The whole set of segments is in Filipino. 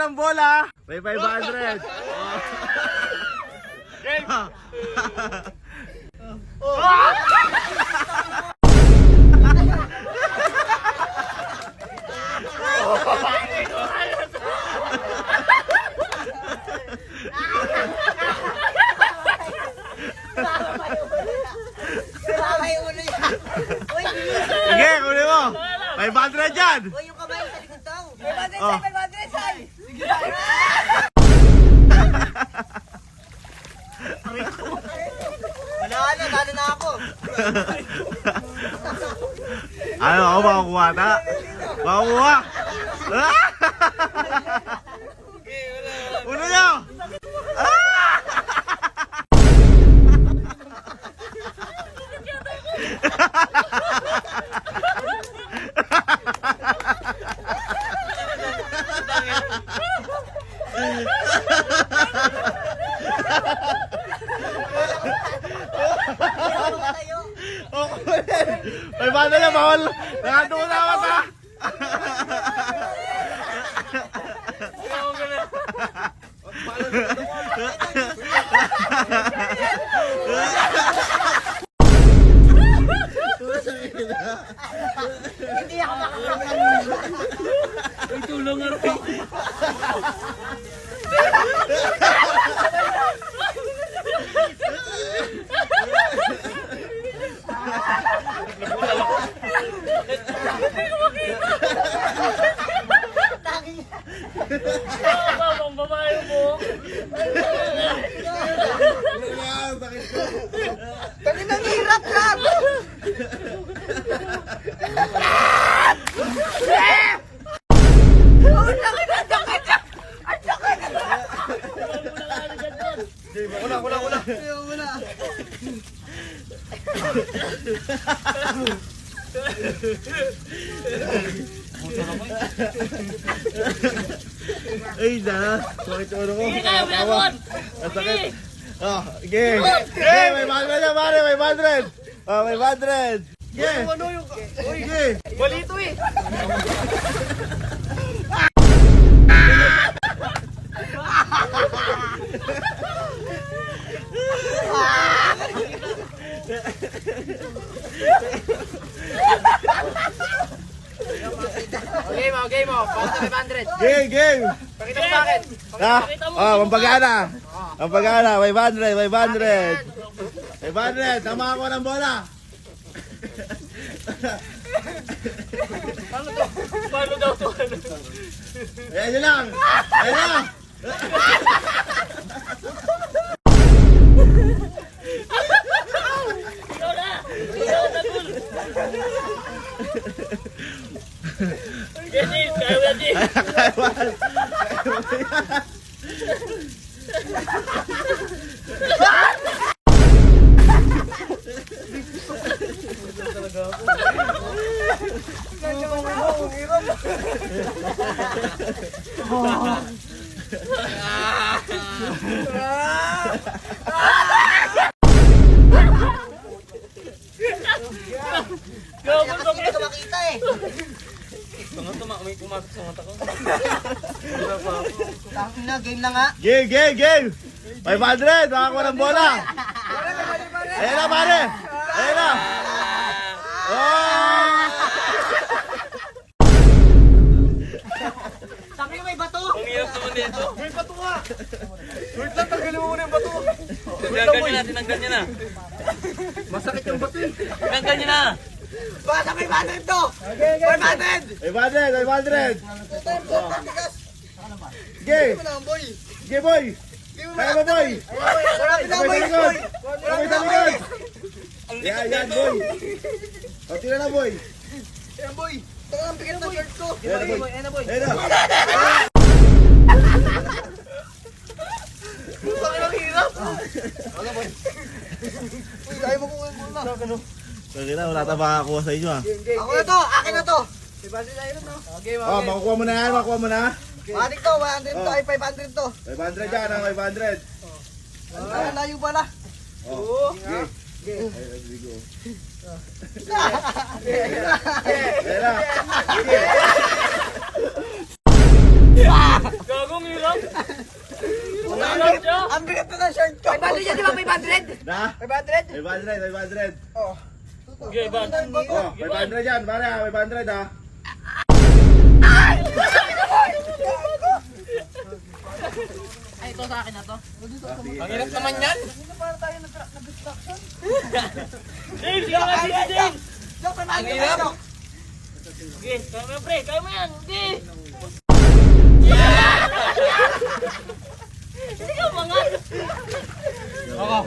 ng bola. May 500. Sige, kunin mo. 500 yan. Uy, yung kamay sa likod daw. 500 Oh. 500 say. Sige. Wala na, talo na ako. Ano ako makukuha ta? Makukuha. Uno nyo. May bata na bawal. Nakatuwa na ako ta. Hindi ako makakakalimutan. Ay, tulong nga rin. Ang babae mo. Kami nang hirap lang. Ay na. Sakit yung ulo ko. Sige kayo, Bilamon. Ang sakit. Oh, sige. Sige, may 500 na pare, may 500. Oh, may 500. Sige. Ano yung... Sige. Balito eh. Okay mo. Basta 500. Game, game. Pakita mo sa akin. Ah, pampagana. Pampagana, may 500, may 500. May 500, tama ako ng bola. Paano daw to? Ayan nyo lang. Ayan lang. Ikaw na! Ikaw na, Tagul! Yes, kaya mo natin! Kasi hindi ko makita eh. May pumasok sa mata ko. Tangin na, game na nga. Game, game, game. 500, makakuha ng bola. Ayan na, pare. Ayan na. Oh! Sabi may bato. Ang hirap naman nito. May bato nga. Wait lang, tanggalin mo muna yung bato. Tinanggal niya na, tinanggal niya na. Masakit yung bato eh. Tinanggal niya na. Basta may 500 to. 500. 500, 500. Sige. boy. Sige, boy. Kaya mo, boy. Marami na, Sabay boy. sa likod. Marami Sabay na, sa boy. likod. Yan, yan, boy. O, tira na, boy. Ayan, boy. Taka ang bigat ng shirt ko. Ayan na, boy. Ayan na, boy. Ayan na. Bakit ang hirap? Ano, boy? Uy, ayaw mo kung muna. Sige na, wala tayong makakuha sa inyo, ah. Ako na to, akin na to. Okay, Oh, makukuha mo na yan, makukuha mo na. Matik to, 100 to, ay 500 to. 500 yan, ah, 500. Ay, layo pala. Oh, sige. Ay, ligo. Ayan na. Sige. Gago, Ang bigat na ng shirt ko. 500 yan, di ba? 500? Na? 500? 500. Oh. Okay, Ivan. Oh, 500 yan, pare ha, 500 ha. Ay, ito sa akin na to. Ang hirap naman yan. Hindi para tayo nag-distraction. Dave, sige nga, sige, Dave. Joke, Ang hirap. Okay, kaya mo yan, pre. Kaya mo yan. Sige. Hindi ka mangat. Ako.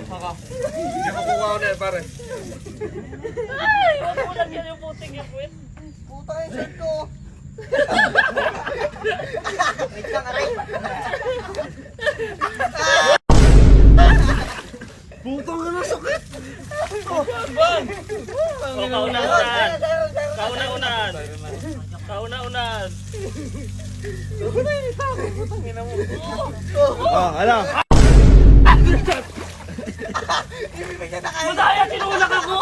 Hindi makuha ko na yan, pare. Ay, wag mo lang yan yung puting yung puwet. Puta yung shirt ko. Wait lang, aray. Putang na sakit. Bang! Kauna-unahan. Kauna-unahan. Kauna-unahan. Oh, ano? Madaya, tinulak ako!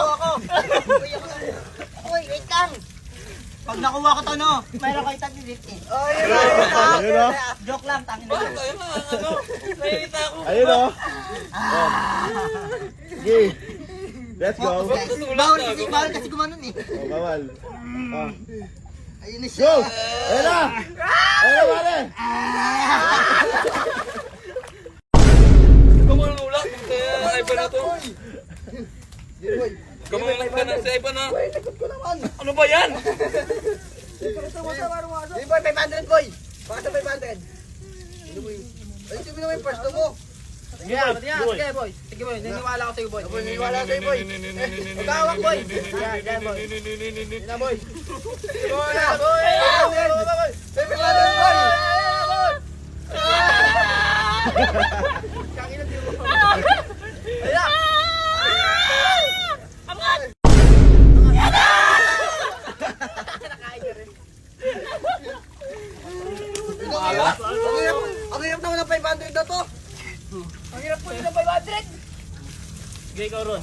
Uy, wait lang. Pag nakuha ko to, no, mayroon kayo tag 50. Oh, yun Ayun o. Joke lang, tangin na. Tayo na, ano? Nahihita ako. Ayun o. Sige. Let's go. Bawal kasi gumanon eh. Oh, bawal. Oh. Ayun na siya. Go! Ayun na! Ayun na, pare! Kamalulak. Sa iba na to. Kamalulak ka na sa iba na. Uy, likod ko naman. Ano ba yan? Hey boy, 500 boy. Baka sa 500. Ay, sabi naman yung pwesto mo. Sige, boy. Sige, boy. Niniwala ako sa'yo, boy. Boy, niniwala sa'yo boy. Magkawak boy. Yan, boy. Yun na boy. Boy, boy. May 500 boy. Ang hirap naman ng 500 na to. Ang hirap po ng 500. Sige, ikaw ron.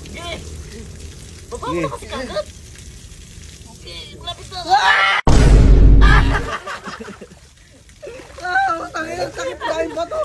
Sige. Baba mo Sige. na kasi kagad. Okay, lapit na. Ah, tangin ang sakit dahil ba to?